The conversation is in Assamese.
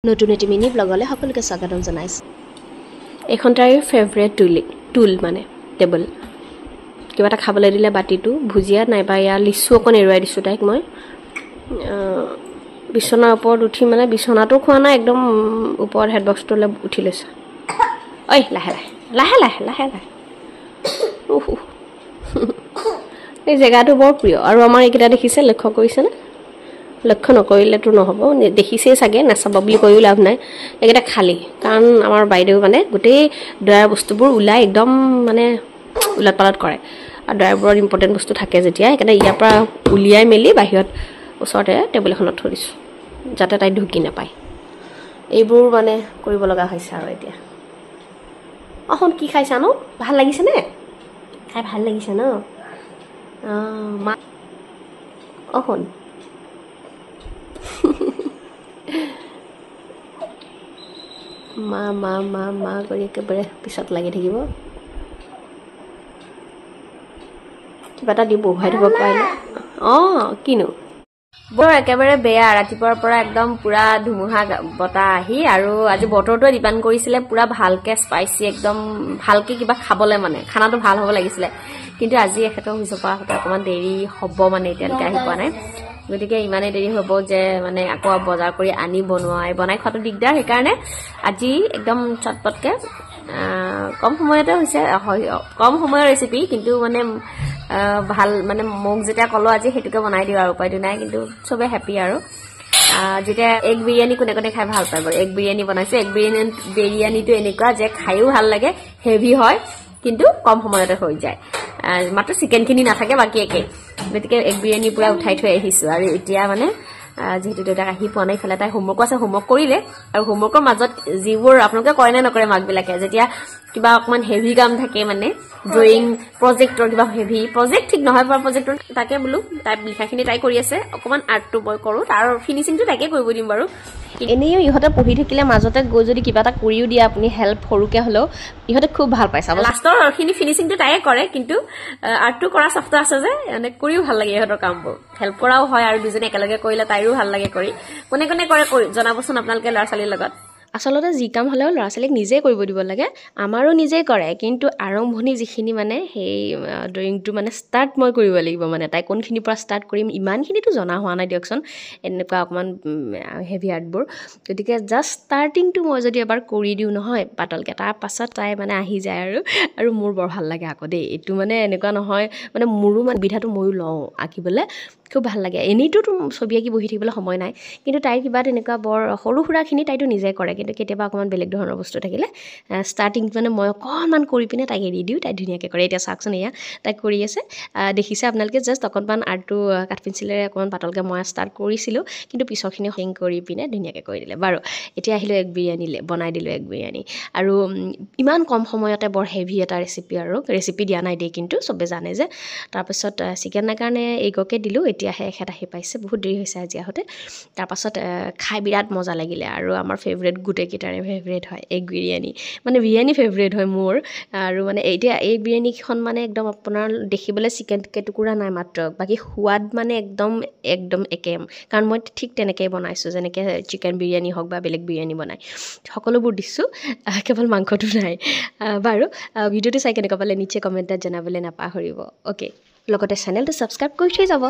নতুন এটি মিনি ব্লগলে সকলোকে স্বাগতম জনাইছো। এখন তাইৰ ফেভৰেট টুল মানে টেবল। কিবা এটা খাবলৈ দিলে বাটিটো ভুজিয়া নাইবা ইয়া লিচু অকণ এৰুৱাই দিছোঁ তাইক মই। বিছনাৰ ওপৰত উঠি মানে বিছনাটো খোৱা নাই, একদম ওপৰত হেডবক্সটোলৈ উঠি লৈছে। ঐ লাহে লাহে লাহে লাহে লাহে এই জেগাটো বৰ প্ৰিয় আৰু আমাৰ এইকেইটা দেখিছে, লক্ষ্য কৰিছেনে? লক্ষ্য নকৰিলেতো নহ'ব, দেখিছেই চাগে, নাচাব বুলি কৈও লাভ নাই। এইকেইটা খালী, কাৰণ আমাৰ বাইদেউ মানে গোটেই দয়াৰ বস্তুবোৰ ওলাই একদম মানে ওলট পালট কৰে। আৰু দয়াৰবোৰত ইম্পৰ্টেণ্ট বস্তু থাকে যেতিয়া, সেইকাৰণে ইয়াৰ পৰা উলিয়াই মেলি বাহিৰত ওচৰতে টেবুল এখনত থৈ দিছোঁ, যাতে তাই ঢুকি নাপায়। এইবোৰ মানে কৰিব লগা হৈছে আৰু এতিয়া। অহন কি খাইছা ন? ভাল লাগিছেনে? খাই ভাল লাগিছে ন? মা অহন মা মা মা মা কৰি একেবাৰে পিছত লাগি থাকিব। কিবা এটা দি বহুৱাই থ'ব পাৰিলে। কিনো বৰ একেবাৰে বেয়া। ৰাতিপুৱাৰ পৰা একদম পুৰা ধুমুহা বতাহ আহি, আৰু আজি বতৰটোৱে ডিপেণ্ড কৰিছিলে পুৰা ভালকে স্পাইচি, একদম ভালকে কিবা খাবলৈ, মানে খানাটো ভাল হ'ব লাগিছিলে। কিন্তু আজি এখেতৰ হৈ যাব অকণমান দেৰি হ'ব, মানে এতিয়ালৈকে আহি পোৱা নাই। গতিকে ইমানেই দেৰি হ'ব যে মানে আকৌ বজাৰ কৰি আনি বনাই খোৱাটো দিগদাৰ। সেইকাৰণে আজি একদম চটপটকে কম সময়তে হৈছে, কম সময়ৰ ৰেচিপি, কিন্তু মানে ভাল, মানে মোক যেতিয়া ক'লো আজি সেইটোকে বনাই দিওঁ আৰু উপায়টো নাই। কিন্তু চবে হেপী আৰু যেতিয়া এগ বিৰিয়ানী কোনে কোনে খাই ভাল পায় বাৰু। এগ বিৰিয়ানী বনাইছোঁ। এগ বিৰিয়ানীটো এনেকুৱা যে খায়ো ভাল লাগে, হেভি হয়, কিন্তু কম সময়তে হৈ যায়। মাত্ৰ চিকেনখিনি নাথাকে, বাকী একেই। গতিকে এগ বিৰিয়ানী পুৰা উঠাই থৈ আহিছোঁ। আৰু এতিয়া মানে যিহেতু দেউতাক আহি পোৱা নাই, ইফালে তাই হোমৱৰ্কো আছে, হোমৱৰ্ক কৰিলে। আৰু হোমৱৰ্কৰ মাজত যিবোৰ আপোনালোকে কৰে নে নকৰে মাকবিলাকে, যেতিয়া কিবা অকণমান হেভি কাম থাকে, মানে ড্ৰয়িং প্ৰজেক্টৰ কিবা হেভি প্ৰজেক্ট, ঠিক নহয় বাৰু প্ৰজেক্টৰ, তাকে বোলো তাই লিখাখিনি তাই কৰি আছে, অকণমান আৰ্টটো মই কৰোঁ, তাৰ ফিনিচিংটো তাকে কৰিব দিম বাৰু। এনেও ইহঁতে পঢ়ি থাকিলে মাজতে গৈ যদি কিবা এটা কৰিও দিয়ে আপুনি, হেল্প সৰুকৈ হ'লেও, ইহঁতে খুব ভাল পাইছে। লাষ্টৰ খিনি ফিনিচিংটো তাইয়ে কৰে, কিন্তু আৰ্টটো কৰা চফ্ট আছে যে, মানে কৰিও ভাল লাগে ইহঁতৰ কামবোৰ, হেল্প কৰাও হয়, আৰু দুজনে একেলগে কৰিলে তাইৰো ভাল লাগে কৰি। কোনে কোনে কৰে জনাবচোন আপোনালোকে ল'ৰা ছোৱালীৰ লগত। আচলতে যি কাম হ'লেও ল'ৰা ছোৱালীক নিজেই কৰিব দিব লাগে। আমাৰো নিজেই কৰে, কিন্তু আৰম্ভণি যিখিনি মানে সেই ড্ৰয়িংটো মানে ষ্টাৰ্ট মই কৰিব লাগিব। মানে তাই কোনখিনিৰ পৰা ষ্টাৰ্ট কৰিম, ইমানখিনিতো জনা হোৱা নাই দিয়কচোন, এনেকুৱা অকণমান হেভি আৰ্টবোৰ। গতিকে জাষ্ট ষ্টাৰ্টিংটো মই যদি এবাৰ কৰি দিওঁ নহয় পাতলকৈ, তাৰ পাছত তাই মানে আহি যায় আৰু মোৰ বৰ ভাল লাগে আকৌ দেই। এইটো মানে এনেকুৱা নহয়, মানে মোৰো মানে সুবিধাটো ময়ো লওঁ আঁকিবলৈ, খুব ভাল লাগে। এনেইতোতো ছবি আঁকি বহি থাকিবলৈ সময় নাই, কিন্তু তাইৰ কিবা তেনেকুৱা বৰ সৰু সুৰাখিনি তাইতো নিজে কৰে, কিন্তু কেতিয়াবা অকণমান বেলেগ ধৰণৰ বস্তু থাকিলে ষ্টাৰ্টিং মানে মই অকণমান কৰি পিনে তাইক এৰি দিওঁ, তাই ধুনীয়াকৈ কৰে। এতিয়া চাওকচোন, এয়া তাই কৰি আছে, দেখিছে আপোনালোকে। জাষ্ট অকণমান আৰ্টটো কাঠ পেঞ্চিলেৰে অকণমান পাতলকৈ মই ষ্টাৰ্ট কৰিছিলোঁ, কিন্তু পিছৰখিনি হেং কৰি পিনে ধুনীয়াকৈ কৰি দিলে। বাৰু এতিয়া আহিলোঁ এগ বিৰিয়ানীলৈ, বনাই দিলোঁ এগ বিৰিয়ানী। আৰু ইমান কম সময়তে বৰ হেভি এটা ৰেচিপি, আৰু ৰেচিপি দিয়া নাই দেই, কিন্তু চবে জানে যে। তাৰপাছত চিকেনৰ কাৰণে এগকে দিলোঁ, এতিয়াহে এখেত আহি পাইছে, বহুত দেৰি হৈছে আজি আহোঁতে। তাৰপাছত খাই বিৰাট মজা লাগিলে, আৰু আমাৰ ফেভৰেট গোটেইকেইটাৰে ফেভৰেট হয় এগ বিৰিয়ানী, মানে বিৰিয়ানী ফেভৰেট হয় মোৰ। আৰু মানে এতিয়া এই বিৰিয়ানীখন মানে একদম আপোনাৰ দেখিবলৈ চিকেন কেটুকুৰা নাই মাত্ৰ, বাকী সোৱাদ মানে একদম একে, কাৰণ মই ঠিক তেনেকৈয়ে বনাইছোঁ, যেনেকৈ চিকেন বিৰিয়ানী হওক বা বেলেগ বিৰিয়ানী বনাই, সকলোবোৰ দিছোঁ, কেৱল মাংসটো নাই। বাৰু ভিডিঅ'টো চাই কেনেকুৱা পালে নিশ্চয় কমেণ্টত জনাবলৈ নাপাহৰিব। অ'কে, লগতে চেনেলটো ছাবস্ক্ৰাইব কৰি থৈ যাব।